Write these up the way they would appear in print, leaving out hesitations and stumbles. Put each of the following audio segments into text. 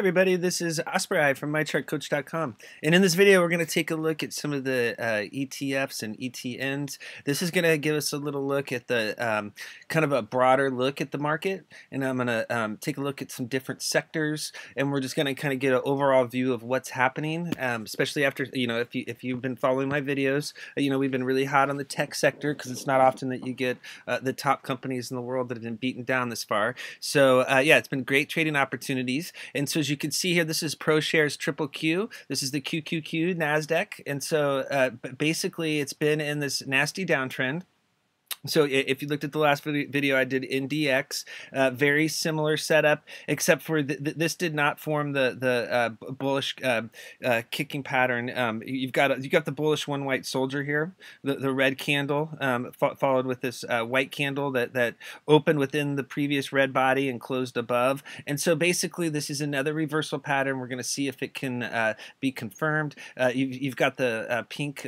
Everybody, this is Osprey from MyChartCoach.com, and in this video we're going to take a look at some of the ETFs and ETNs. This is going to give us a little look at the kind of a broader look at the market, and I'm going to take a look at some different sectors, and we're just going to kind of get an overall view of what's happening, especially after, if you've been following my videos, we've been really hot on the tech sector because it's not often that you get the top companies in the world that have been beaten down this far. So yeah, it's been great trading opportunities, and so as you can see here, this is ProShares Triple Q. This is the QQQ NASDAQ. And so basically it's been in this nasty downtrend. So if you looked at the last video I did in DX, very similar setup, except for this did not form the bullish kicking pattern. You've got the bullish one white soldier here, the red candle, followed with this white candle that opened within the previous red body and closed above. And so basically this is another reversal pattern. We're going to see if it can be confirmed. You've got the pink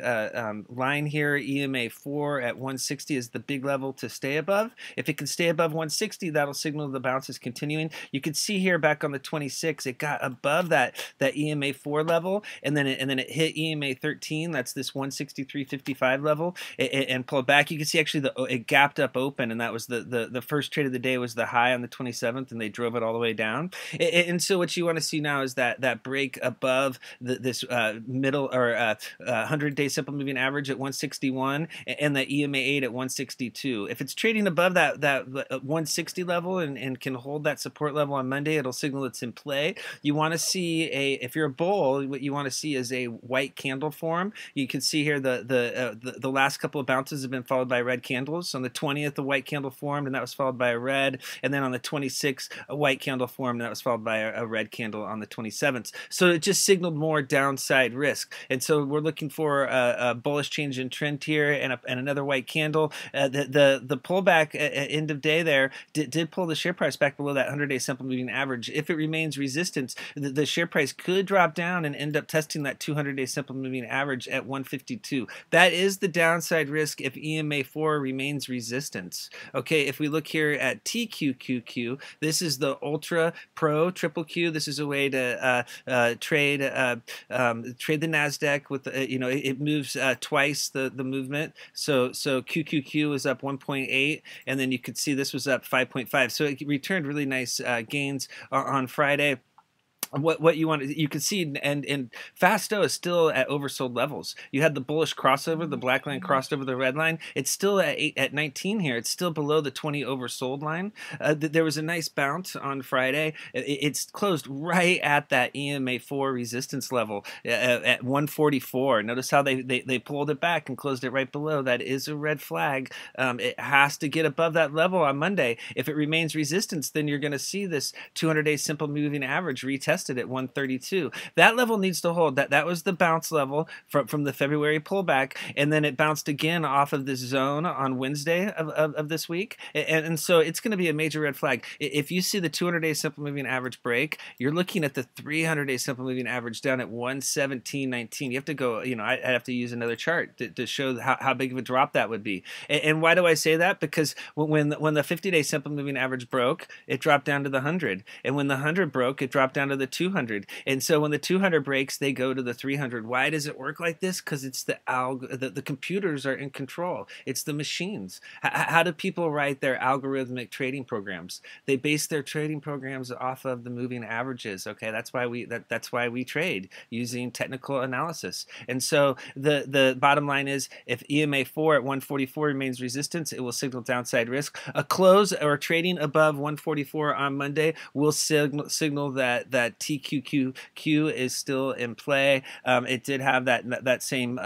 line here, EMA 4 at 160 is the big level to stay above. If it can stay above 160, that'll signal the bounce is continuing. You can see here back on the 26th, it got above that EMA 4 level, and then it hit EMA 13. That's this 163.55 level, and pulled back. You can see actually it gapped up open, and that was the first trade of the day was the high on the 27th, and they drove it all the way down. And so what you want to see now is that break above this middle or 100-day simple moving average at 161, and the EMA 8 at 162. If it's trading above that 160 level and can hold that support level on Monday, it'll signal it's in play. You want to see if you're a bull, what you want to see is a white candle form. You can see here the last couple of bounces have been followed by red candles. On the 20th, a white candle formed, and that was followed by a red. And then on the 26th, a white candle formed, and that was followed by a red candle on the 27th. So it just signaled more downside risk. And so we're looking for a bullish change in trend here and another white candle. The pullback at end of day there did pull the share price back below that 100-day simple moving average. If it remains resistance, the share price could drop down and end up testing that 200-day simple moving average at 152. That is the downside risk if EMA 4 remains resistance. Okay, if we look here at TQQQ, this is the Ultra Pro Triple Q. This is a way to trade the NASDAQ with it moves twice the movement. So QQQ was up 1.8, and then you could see this was up 5.5. So it returned really nice gains on Friday. What you want, you can see, and FASTO is still at oversold levels. You had the bullish crossover, the black line crossed over the red line. It's still at 19 here. It's still below the 20 oversold line. There was a nice bounce on Friday. It's closed right at that EMA 4 resistance level at 144. Notice how they pulled it back and closed it right below. That is a red flag. It has to get above that level on Monday. If it remains resistance, then you're going to see this 200-day simple moving average retest at 132. That level needs to hold. That was the bounce level from the February pullback, and then it bounced again off of this zone on Wednesday of this week, and so it's going to be a major red flag. If you see the 200-day simple moving average break, you're looking at the 300-day simple moving average down at 117.19. You have to go, I'd have to use another chart to show how big of a drop that would be. And why do I say that? Because when the 50-day simple moving average broke, it dropped down to the 100, and when the 100 broke, it dropped down to the 200. And so when the 200 breaks, they go to the 300. Why does it work like this? Because it's the computers are in control. It's the machines. How do people write their algorithmic trading programs? They base their trading programs off of the moving averages. Okay, that's why we trade using technical analysis. And so the bottom line is, if EMA 4 at 144 remains resistance, it will signal downside risk. A close or trading above 144 on Monday will signal that TQQQ is still in play. It did have that same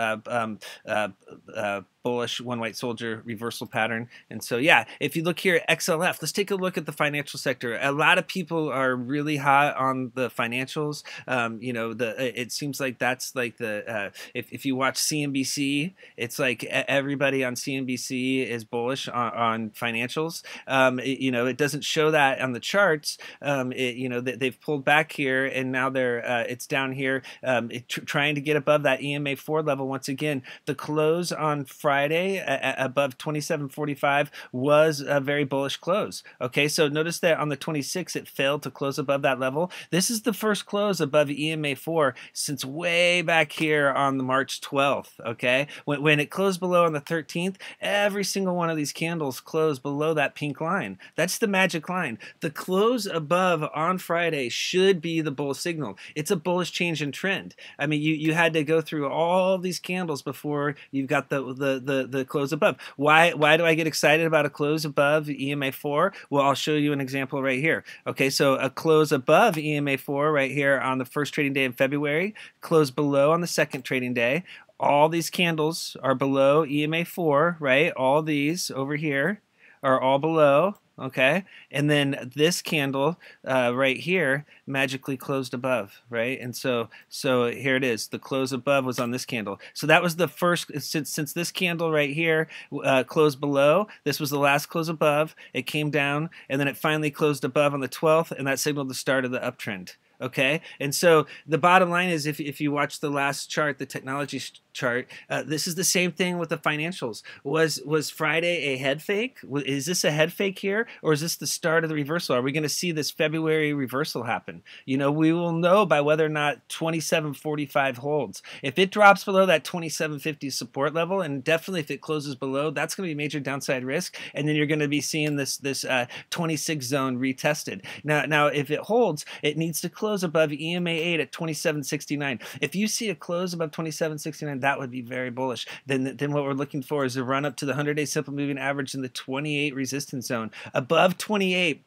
bullish one white soldier reversal pattern. And so yeah, if you look here at XLF, let's take a look at the financial sector. A lot of people are really hot on the financials. It seems like that's like if you watch CNBC, it's like everybody on CNBC is bullish on financials. It doesn't show that on the charts. They've pulled back here, and now it's down here, trying to get above that EMA 4 level once again. The close on Friday Friday above 27.45 was a very bullish close. Okay, so notice that on the 26th it failed to close above that level. This is the first close above EMA 4 since way back here on the March 12th. Okay, when it closed below on the 13th, every single one of these candles closed below that pink line. That's the magic line. The close above on Friday should be the bull signal. It's a bullish change in trend. I mean, you had to go through all these candles before you've got the close above. Why do I get excited about a close above EMA 4? Well, I'll show you an example right here. Okay, so a close above EMA 4 right here on the first trading day in February, close below on the second trading day. All these candles are below EMA 4, right? All these over here are all below. Okay, and then this candle right here magically closed above, right? And so here it is. The close above was on this candle. So that was the first, since this candle right here closed below, this was the last close above. It came down, and then it finally closed above on the 12th, and that signaled the start of the uptrend. Okay, and so the bottom line is, if you watch the last chart, the technology chart, this is the same thing with the financials. Was Friday a head fake? Is this a head fake here, or is this the start of the reversal? Are we going to see this February reversal happen? You know, we will know by whether or not 27.45 holds. If it drops below that 27.50 support level, and definitely if it closes below, that's going to be major downside risk, and then you're going to be seeing this 26 zone retested. Now if it holds, it needs to close above EMA 8 at 27.69. If you see a close above 27.69, that would be very bullish. Then what we're looking for is a run up to the 100-day simple moving average in the 28 resistance zone. Above 28,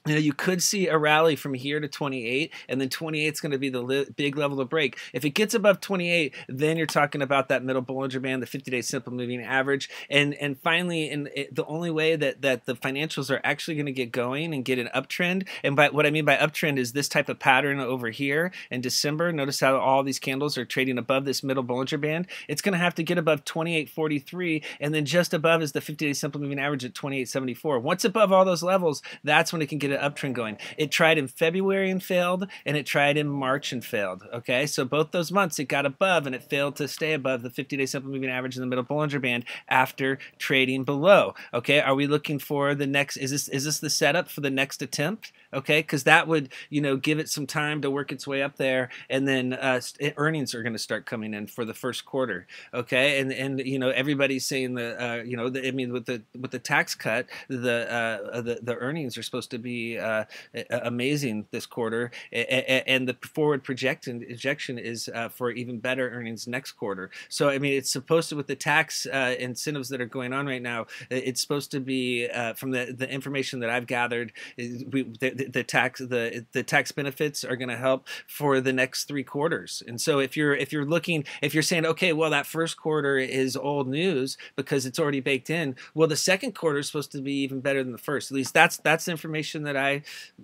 you know, you could see a rally from here to 28, and then 28 is going to be the big level to break. If it gets above 28, then you're talking about that middle Bollinger Band, the 50-day simple moving average, and finally, the only way that the financials are actually going to get going and get an uptrend, and by what I mean by uptrend is this type of pattern over here in December. Notice how all these candles are trading above this middle Bollinger Band. It's going to have to get above 28.43, and then just above is the 50-day simple moving average at 28.74. Once above all those levels, that's when it can get an uptrend going. It tried in February and failed, and it tried in March and failed. Okay, so both those months it got above, and it failed to stay above the 50-day simple moving average in the middle Bollinger Band after trading below. Okay, are we looking for the next? Is this the setup for the next attempt? Okay, because that would, you know, give it some time to work its way up there, and then earnings are going to start coming in for the first quarter. Okay, and you know, everybody's saying you know, I mean, with the tax cut, the earnings are supposed to be amazing this quarter, and the forward projection is for even better earnings next quarter. So I mean, it's supposed to, with the tax incentives that are going on right now, it's supposed to be from the information that I've gathered, the tax benefits are going to help for the next 3 quarters. And so if you're saying, okay, well, that first quarter is old news because it's already baked in, well, the second quarter is supposed to be even better than the first. At least that's the information that I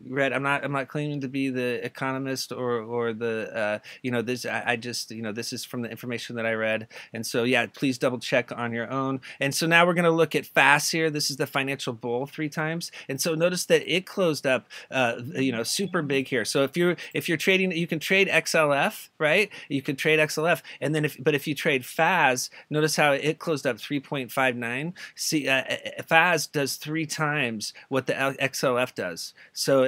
read. I'm not claiming to be the economist or the you know, this, I just, you know, this is from the information that I read. And so yeah, please double check on your own. And so now we're going to look at FAS here. This is the financial bull 3 times. And so notice that it closed up you know, super big here. So if you're trading, you can trade XLF, right? You can trade XLF, and then if you trade FAS, notice how it closed up 3.59. See, FAS does 3 times what the XLF does. So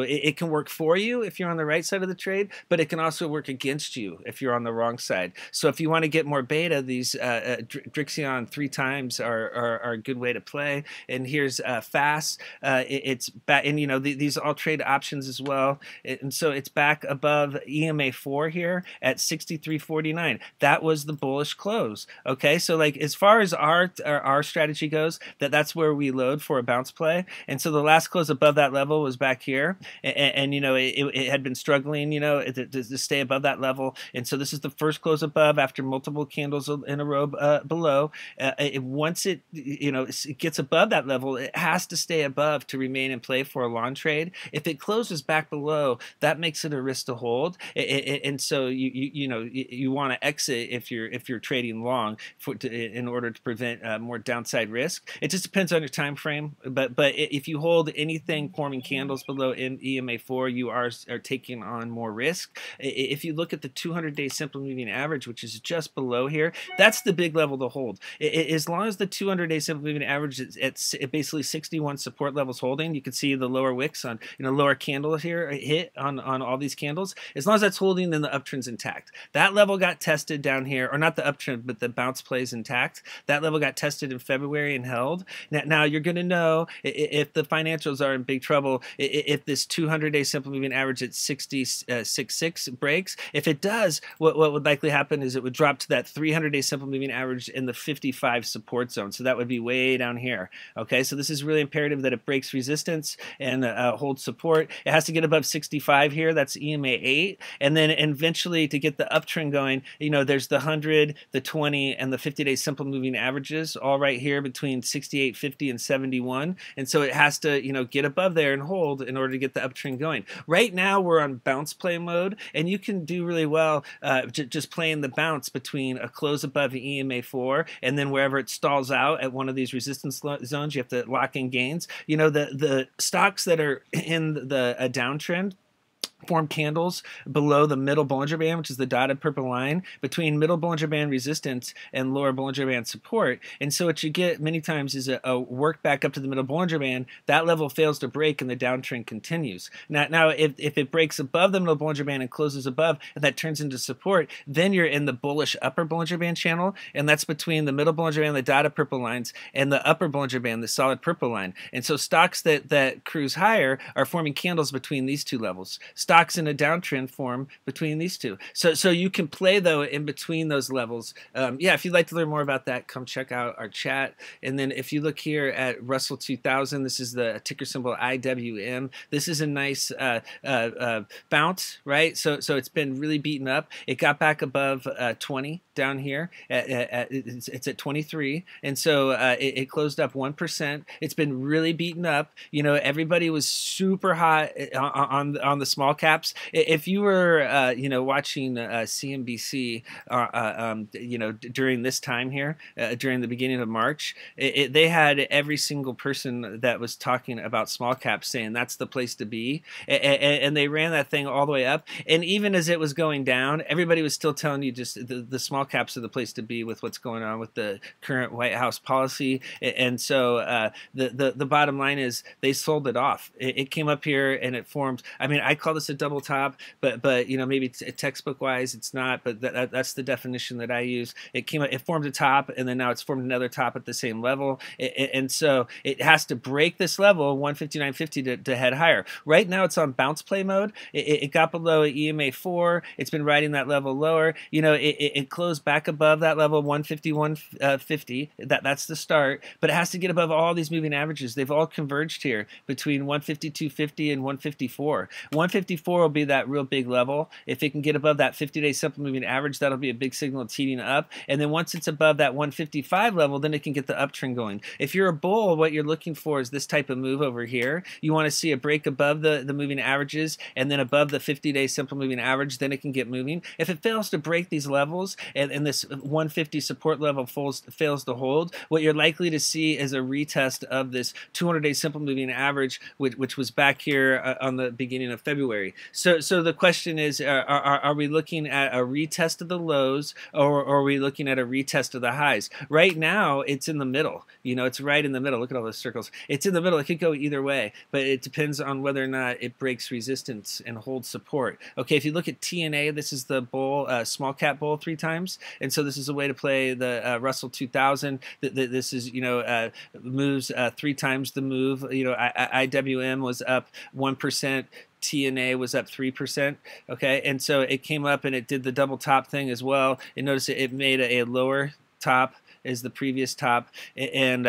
it can work for you if you're on the right side of the trade, but it can also work against you if you're on the wrong side. So if you want to get more beta, these Drixion 3 times are a good way to play. And here's FAS. It's back, and you know, these all trade options as well. And so it's back above EMA 4 here at 63.49. That was the bullish close. Okay, so like as far as our strategy goes, that's where we load for a bounce play. And so the last close above that level was back here, and you know, it had been struggling, you know, to stay above that level. And so this is the first close above after multiple candles in a row below. Once it, you know, it gets above that level, it has to stay above to remain in play for a long on trade. If it closes back below, that makes it a risk to hold, and so you want to exit if you're trading long in order to prevent more downside risk. It just depends on your time frame, but if you hold anything forming candles below EMA4, you are taking on more risk. If you look at the 200-day simple moving average, which is just below here, that's the big level to hold. As long as the 200-day simple moving average is at basically 61 support levels holding, you can see the lower wicks on lower candle here hit on all these candles. As long as that's holding, then the uptrend's intact. That level got tested down here, or not the uptrend, but the bounce plays intact. That level got tested in February and held. Now you're going to know if the financials are in big trouble if this 200-day simple moving average at 66.6 breaks. If it does, what would likely happen is it would drop to that 300-day simple moving average in the 55 support zone. So that would be way down here. Okay, so this is really imperative that it breaks resistance and holds support. It has to get above 65 here. That's EMA 8, and then eventually to get the uptrend going, there's the 100, the 20, and the 50-day simple moving averages all right here between 68.50 and 71, and so it has to get above there and hold in order to get the uptrend going. Right now we're on bounce play mode, and you can do really well just playing the bounce between a close above EMA 4 and then wherever it stalls out at one of these resistance zones, you have to lock in gains. The stocks that are in the downtrend form candles below the middle Bollinger Band, which is the dotted purple line, between middle Bollinger Band resistance and lower Bollinger Band support. And so what you get many times is a work back up to the middle Bollinger Band. That level fails to break and the downtrend continues. Now if it breaks above the middle Bollinger Band and closes above, and that turns into support, then you're in the bullish upper Bollinger Band channel, and that's between the middle Bollinger Band, the dotted purple lines, and the upper Bollinger Band, the solid purple line. And so stocks that cruise higher are forming candles between these two levels. Stocks in a downtrend form between these two. So you can play, though, in between those levels. Yeah, if you'd like to learn more about that, come check out our chat. And then if you look here at Russell 2000, this is the ticker symbol IWM. This is a nice bounce, right? So it's been really beaten up. It got back above 20 down here. It's at 23. And so it closed up 1%. It's been really beaten up. Everybody was super hot on the small caps. If you were, watching CNBC, during this time here, during the beginning of March, they had every single person that was talking about small caps saying that's the place to be, and they ran that thing all the way up. And even as it was going down, everybody was still telling you just the small caps are the place to be with what's going on with the current White House policy. And so the bottom line is they sold it off. It came up here and it formed. I mean, I call this a double top, but maybe textbook wise it's not, but that's the definition that I use. It formed a top, and then now it's formed another top at the same level, and so it has to break this level 159.50 to head higher. Right now it's on bounce play mode. It got below EMA 4. It's been riding that level lower. It closed back above that level 151.50. That's the start, but it has to get above all these moving averages. They've all converged here between 152.50 and 154. 154 will be that real big level. If it can get above that 50-day simple moving average, that'll be a big signal it's heating up. And then once it's above that 155 level, then it can get the uptrend going. If you're a bull, what you're looking for is this type of move over here. You want to see a break above the moving averages and then above the 50-day simple moving average, then it can get moving. If it fails to break these levels and this 150 support level fails to hold, what you're likely to see is a retest of this 200-day simple moving average, which was back here on the beginning of February. So the question is, are we looking at a retest of the lows, or are we looking at a retest of the highs? Right now, it's in the middle. It's right in the middle. Look at all those circles. It's in the middle. It could go either way, but it depends on whether or not it breaks resistance and holds support. Okay, if you look at TNA, this is the bull, small cap bull 3 times, and so this is a way to play the Russell 2000. This is, moves 3 times the move. IWM was up 1%. TNA was up 3%, okay? And so it came up and it did the double top thing as well. And notice it made a lower top is the previous top, and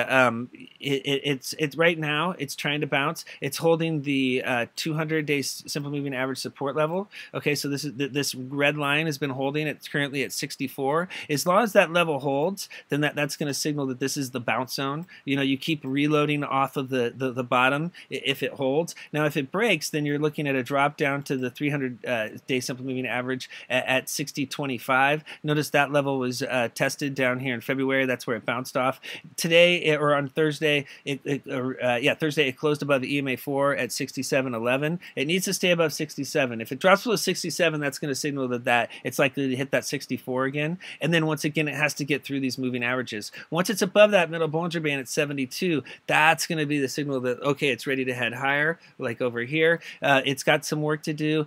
it's right now it's trying to bounce. It's holding the 200-day simple moving average support level. Okay, so this red line has been holding. It's currently at 64. As long as that level holds, then that's going to signal that this is the bounce zone. You know, you keep reloading off of the bottom if it holds. Now, if it breaks, then you're looking at a drop down to the 300-day simple moving average at 60.25. Notice that level was tested down here in February. That's where it bounced off. Today, or on Thursday, Thursday it closed above the EMA4 at 67.11. It needs to stay above 67. If it drops below 67, that's going to signal that it's likely to hit that 64 again. And then once again, it has to get through these moving averages. Once it's above that middle Bollinger Band at 72, that's going to be the signal that, okay, it's ready to head higher, like over here. It's got some work to do.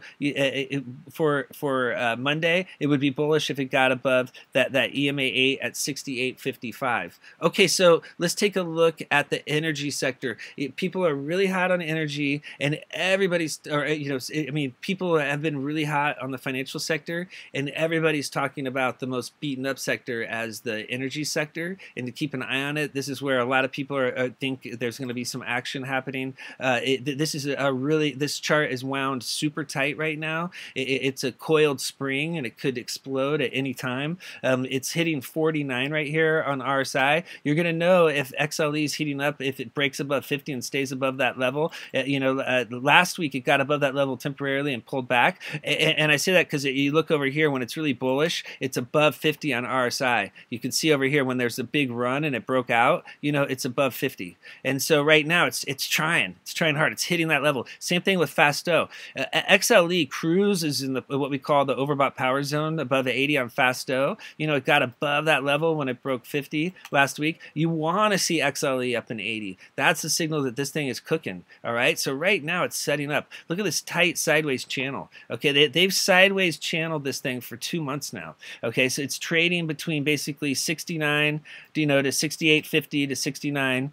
For Monday, it would be bullish if it got above that EMA 8 at 68.55. Okay, so let's take a look at the energy sector. People are really hot on energy, and everybody's, or I mean, people have been really hot on the financial sector, and everybody's talking about the most beaten up sector as the energy sector, and to keep an eye on it. This is where a lot of people think there's going to be some action happening. This chart is wound super tight right now. It's a coiled spring, and it could explode at any time. It's hitting 49 right here on RSI. You're going to know if XLE is heating up if it breaks above 50 and stays above that level. Last week it got above that level temporarily and pulled back. And I say that because you look over here when it's really bullish, it's above 50 on RSI. You can see over here when there's a big run and it broke out, it's above 50. And so right now it's trying hard. It's hitting that level. Same thing with FASTO. XLE cruises in what we call the overbought power zone above 80 on FASTO. It got above that level when it broke 50 last week. You want to see XLE up in 80. That's the signal that this thing is cooking. All right. So right now it's setting up. Look at this tight sideways channel. Okay, they've sideways channeled this thing for 2 months now. Okay, so it's trading between basically 69, to 68.50 to 69.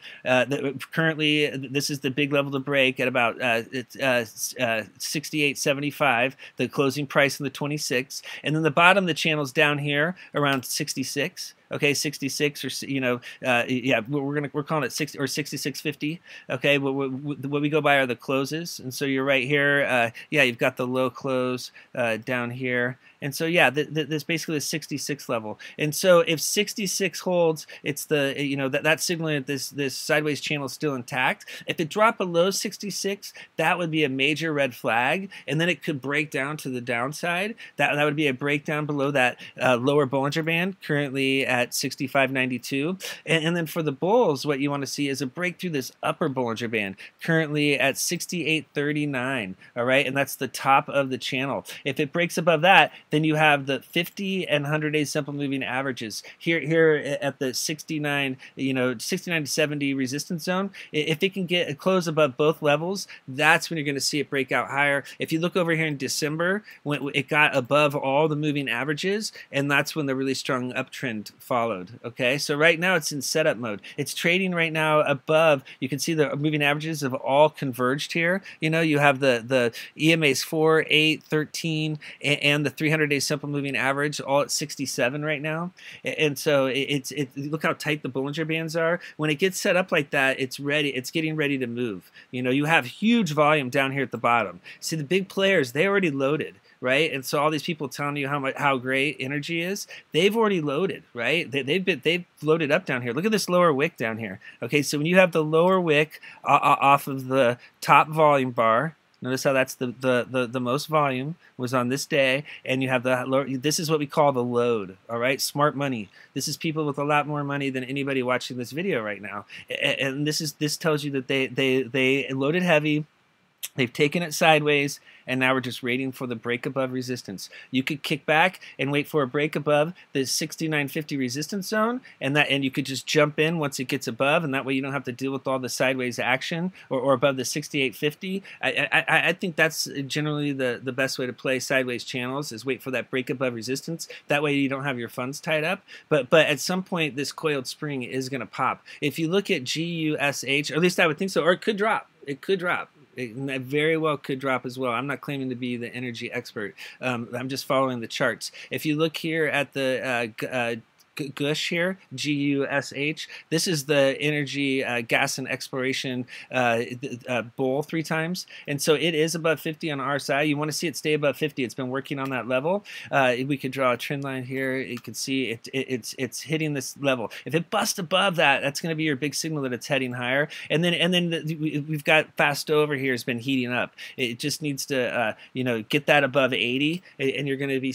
Currently, this is the big level to break at about 68.75, the closing price in the 26, and then the bottom of the channel's down here around 66. Okay, 66 or we're calling it 60 or 66.50. Okay, what we go by are the closes, and so you're right here. You've got the low close down here, and so this basically is 66 level. And so if 66 holds, it's the that's signaling that this sideways channel is still intact. If it dropped below 66, that would be a major red flag, and then it could break down to the downside. That would be a breakdown below that lower Bollinger Band, currently at 65.92, and then for the bulls, what you want to see is a break through this upper Bollinger Band, currently at 68.39. All right, and that's the top of the channel. If it breaks above that, then you have the 50 and 100-day simple moving averages here at the 69, 69 to 70 resistance zone. If it can get a close above both levels, that's when you're going to see it break out higher. If you look over here in December, when it got above all the moving averages, and that's when the really strong uptrend followed. Okay, so right now it's in setup mode. It's trading right now above. You can see the moving averages have all converged here. You have the EMA's 4, 8, 13, and the 300-day simple moving average all at 67 right now. And so look how tight the Bollinger Bands are. When it gets set up like that, it's ready. It's getting ready to move. You have huge volume down here at the bottom. See, the big players, they already loaded. Right, and so all these people telling you how great energy is, they've already loaded, right? They've loaded up down here. Look at this lower wick down here. Okay, so when you have the lower wick off of the top volume bar, notice how that's the most volume was on this day, and you have the lower. This is what we call the load. All right, smart money. This is people with a lot more money than anybody watching this video right now, and this tells you that they loaded heavy. They've taken it sideways, and now we're just waiting for the break above resistance. You could kick back and wait for a break above the 69.50 resistance zone, and you could just jump in once it gets above, and that way you don't have to deal with all the sideways action or above the 68.50. I think that's generally the best way to play sideways channels, is wait for that break above resistance. That way you don't have your funds tied up. But at some point, this coiled spring is going to pop. If you look at GUSH, or at least I would think so, or it could drop. It could drop. It very well could drop as well. I'm not claiming to be the energy expert. I'm just following the charts. If you look here at the GUSH here, GUSH. This is the energy, gas, and exploration bull 3 times. And so it is above 50 on RSI. You want to see it stay above 50. It's been working on that level. We could draw a trend line here. You can see it's hitting this level. If it busts above that, that's going to be your big signal that it's heading higher. And then we've got fast over here has been heating up. It just needs to get that above 80, and you're going to be,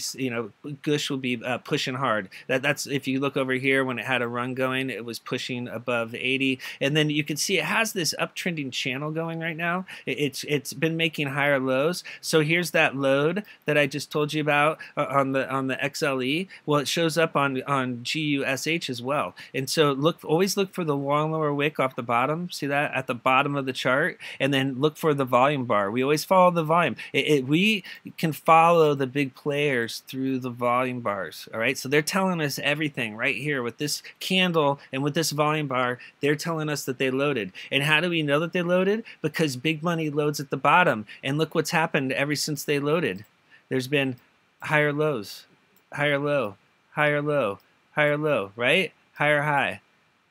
GUSH will be pushing hard. That's if you look over here when it had a run going, it was pushing above 80, and then you can see it has this uptrending channel going right now. It's been making higher lows. So here's that load that I just told you about on the XLE. Well, it shows up on GUSH as well. And so always look for the long lower wick off the bottom. See that at the bottom of the chart, and then look for the volume bar. We always follow the volume. We can follow the big players through the volume bars. All right, so they're telling us everything right here with this candle and with this volume bar. They're telling us that they loaded. And how do we know that they loaded? Because big money loads at the bottom. And look what's happened ever since they loaded. There's been higher lows, higher low, higher low, higher low, right? Higher high,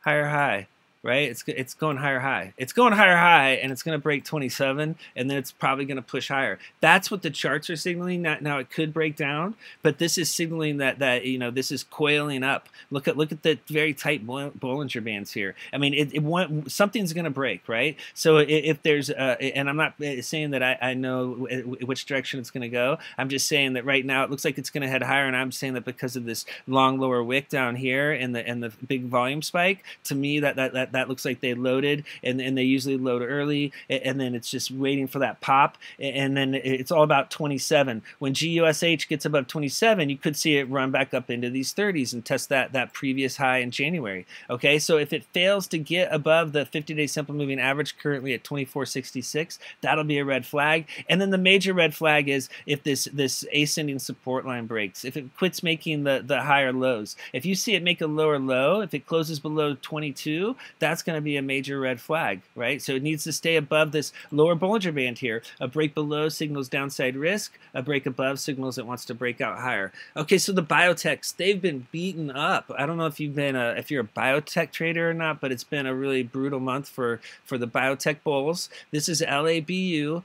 higher high, right? It's going higher high. It's going higher high, and it's going to break 27, and then it's probably going to push higher. That's what the charts are signaling. Now it could break down, but this is signaling that this is coiling up. Look at the very tight Bollinger Bands here. I mean, something's going to break, right? So if there's and I'm not saying that I know which direction it's going to go. I'm just saying that right now it looks like it's going to head higher, and I'm saying that because of this long lower wick down here and the big volume spike, to me that looks like they loaded, and they usually load early, and then it's just waiting for that pop, and then it's all about 27. When GUSH gets above 27, you could see it run back up into these 30s and test that previous high in January. Okay, so if it fails to get above the 50-day simple moving average currently at 24.66, that'll be a red flag. And then the major red flag is if this ascending support line breaks, if it quits making the higher lows. If you see it make a lower low, if it closes below 22, that's going to be a major red flag, right? So it needs to stay above this lower Bollinger Band here. A break below signals downside risk. A break above signals it wants to break out higher. Okay, so the Biotechs, they've been beaten up. I don't know if if you're a biotech trader or not, but it's been a really brutal month for the biotech bulls. This is LABU.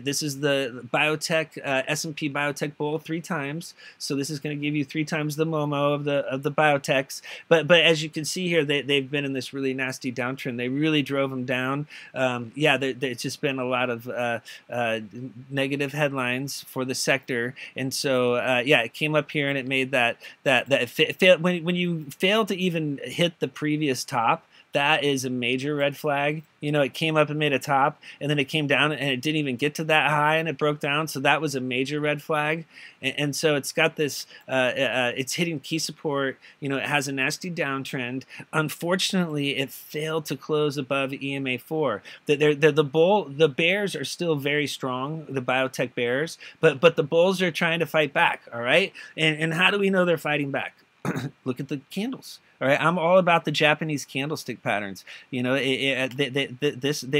This is the biotech S&P biotech bull 3 times. So this is going to give you 3 times the Momo of the biotechs. But as you can see here, they've been in this really nasty downtrend. They really drove them down. It's just been a lot of negative headlines for the sector, and so it came up here and it made that when you fail to even hit the previous top, that is a major red flag. It came up and made a top, and then it came down, and it didn't even get to that high, and it broke down. So that was a major red flag. And so it's got this, it's hitting key support. It has a nasty downtrend. Unfortunately, it failed to close above EMA 4. The bears are still very strong, the biotech bears, but the bulls are trying to fight back. All right, and how do we know they're fighting back? Look at the candles. All right, I'm all about the Japanese candlestick patterns. They've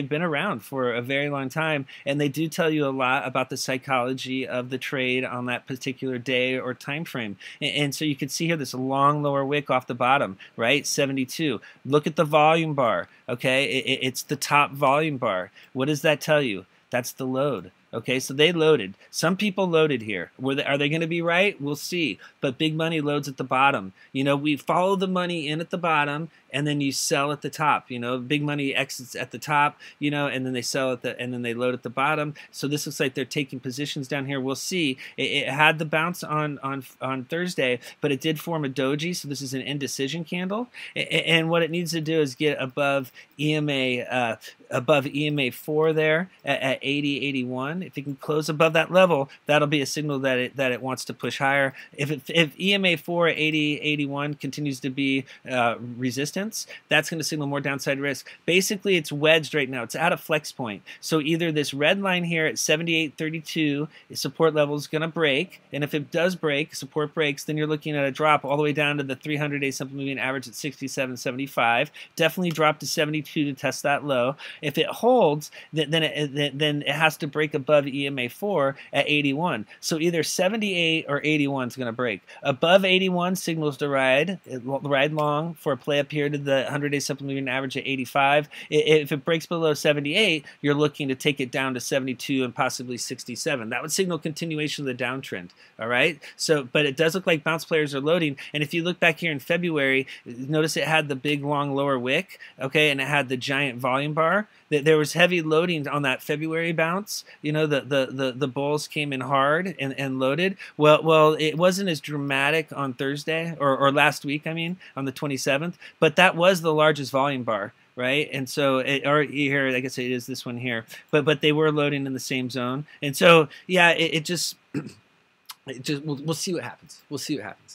been around for a very long time, and they do tell you a lot about the psychology of the trade on that particular day or time frame. And so you can see here this long lower wick off the bottom, right? 72. Look at the volume bar. Okay, it's the top volume bar. What does that tell you? That's the load. Okay, so they loaded. Some people loaded here. Are they going to be right? We'll see. But big money loads at the bottom. We follow the money in at the bottom, and then you sell at the top. Big money exits at the top, and then they sell and then they load at the bottom. So this looks like they're taking positions down here. We'll see. It had the bounce on Thursday, but it did form a doji. So this is an indecision candle, and what it needs to do is get above EMA 4 there at 80, 81. If it can close above that level, that'll be a signal that it wants to push higher. If EMA 4 at 80, 81 continues to be resistance, resistance, that's going to signal more downside risk. Basically, it's wedged right now. It's at a flex point. So either this red line here at 78.32 support level is going to break, and if it does break, support breaks, then you're looking at a drop all the way down to the 300-day simple moving average at 67.75. Definitely drop to 72 to test that low. If it holds, then it has to break above EMA 4 at 81. So either 78 or 81 is going to break. Above 81 signals to ride long for a play up here to the 100-day simple moving average at 85. If it breaks below 78, you're looking to take it down to 72 and possibly 67. That would signal continuation of the downtrend. All right. So, but it does look like bounce players are loading. And if you look back here in February, notice it had the big long lower wick, okay, and it had the giant volume bar. There was heavy loading on that February bounce. You know, the bulls came in hard and loaded. Well, it wasn't as dramatic on Thursday or last week, I mean, on the 27th, but that was the largest volume bar. Right, and so or here, I guess it is this one here, but they were loading in the same zone, and so yeah, it just we'll see what happens. We'll see what happens.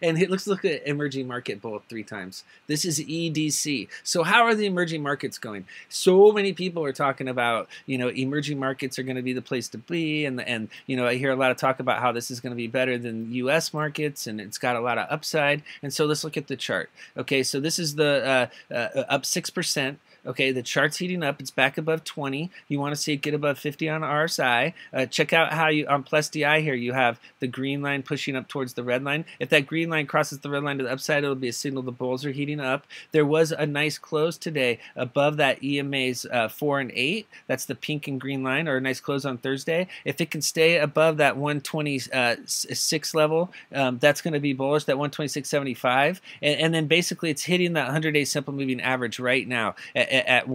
And let's look at emerging market bull 3 times. This is EDC. So how are the emerging markets going? So many people are talking about, you know, emerging markets are going to be the place to be, and you know, I hear a lot of talk about how this is going to be better than U.S. markets, and it's got a lot of upside. And so let's look at the chart. Okay, so this is the up 6%. Okay, the chart's heating up. It's back above 20. You want to see it get above 50 on RSI. Check out how you on plus DI here. You have the green line pushing up towards the red line. If that green line crosses the red line to the upside, it'll be a signal the bulls are heating up. There was a nice close today above that EMA's 4 and 8. That's the pink and green line, or a nice close on Thursday. If it can stay above that 126 level, that's going to be bullish. That 126.75, and then basically it's hitting that 100-day simple moving average right now at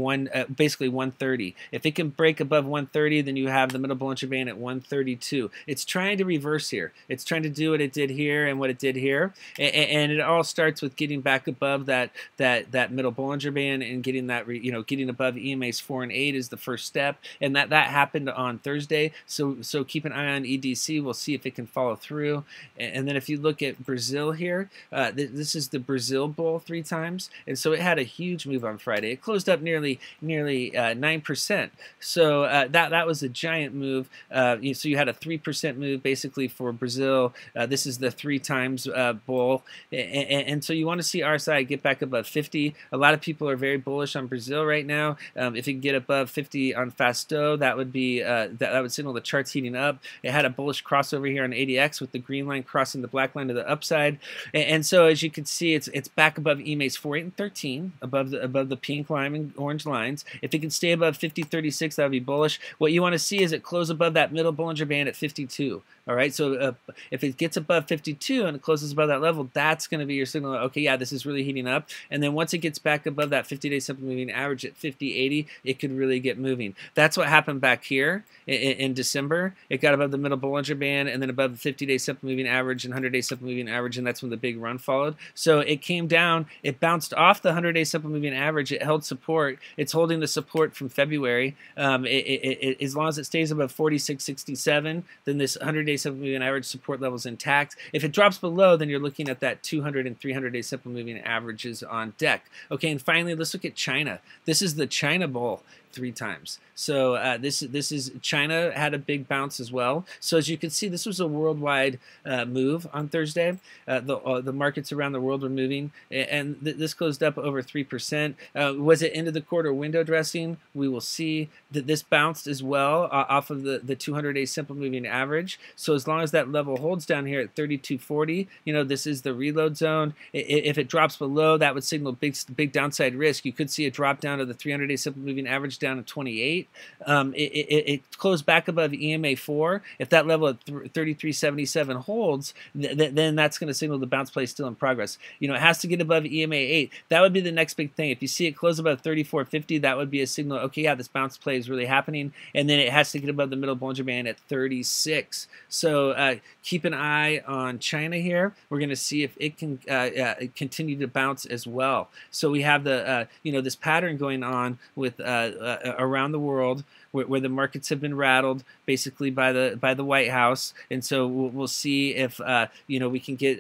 basically 130. If it can break above 130, then you have the middle Bollinger Band at 132. It's trying to reverse here. It's trying to do what it did here and what it did here, and it all starts with getting back above that middle Bollinger Band and getting that getting above EMA's 4 and 8 is the first step, and that happened on Thursday. So keep an eye on EDC. We'll see if it can follow through. And then if you look at Brazil here, this is the Brazil bull 3 times, and so it had a huge move on Friday. It closed up nearly 9%. So that was a giant move. So you had a 3% move basically for Brazil. This is the 3 times bull, and so you want to see RSI get back above 50. A lot of people are very bullish on Brazil right now. If it can get above 50 on Fasto, that would be that would signal the chart's heating up. It had a bullish crossover here on ADX with the green line crossing the black line to the upside, and so as you can see, it's back above EMA's 4, 8, and 13, above the pink line and orange lines. If it can stay above 50.36, that would be bullish. What you want to see is it close above that middle Bollinger Band at 52. All right, so if it gets above 52 and it closes above that level, that's going to be your signal. Okay, yeah, this is really heating up. And then once it gets back above that 50-day simple moving average at 50.80, it could really get moving. That's what happened back here in December. It got above the middle Bollinger Band and then above the 50-day simple moving average and 100-day simple moving average, and that's when the big run followed. So it came down. It bounced off the 100-day simple moving average. It held support. It's holding the support from February. As long as it stays above 46.67, then this 100-day simple moving average support level is intact. If it drops below, then you're looking at that 200 and 300-day simple moving averages on deck. Okay, and finally, let's look at China. This is the China bull 3 times. So this is China had a big bounce as well. So as you can see, this was a worldwide move on Thursday. The markets around the world were moving, and this closed up over 3%. Was it into the quarter window dressing? We will see that this bounced as well off of the 200-day simple moving average. So as long as that level holds down here at 32.40, you know, this is the reload zone. If it drops below, that would signal big downside risk. You could see it drop down to the 300-day simple moving average down to 28. It closed back above EMA 4. If that level at 33.77 holds, then that's going to signal the bounce play is still in progress. You know, it has to get above EMA 8. That would be the next big thing. If you see it close above 34.50, that would be a signal, okay, yeah, this bounce play is really happening. And then it has to get above the middle Bollinger Band at 36. So keep an eye on China here. We're going to see if it can continue to bounce as well. So we have the this pattern going on with around the world where the markets have been rattled basically by the White House, and so we'll see if we can get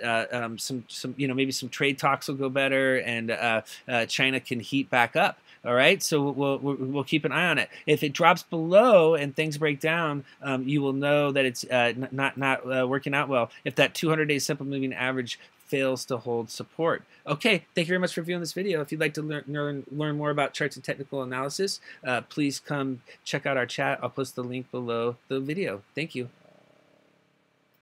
some maybe some trade talks will go better, and China can heat back up. All right, so we'll keep an eye on it. If it drops below and things break down, you will know that it's not working out well. If that 200-day simple moving average fails to hold support. Okay, thank you very much for viewing this video. If you'd like to learn more about charts and technical analysis, please come check out our chat. I'll post the link below the video. Thank you.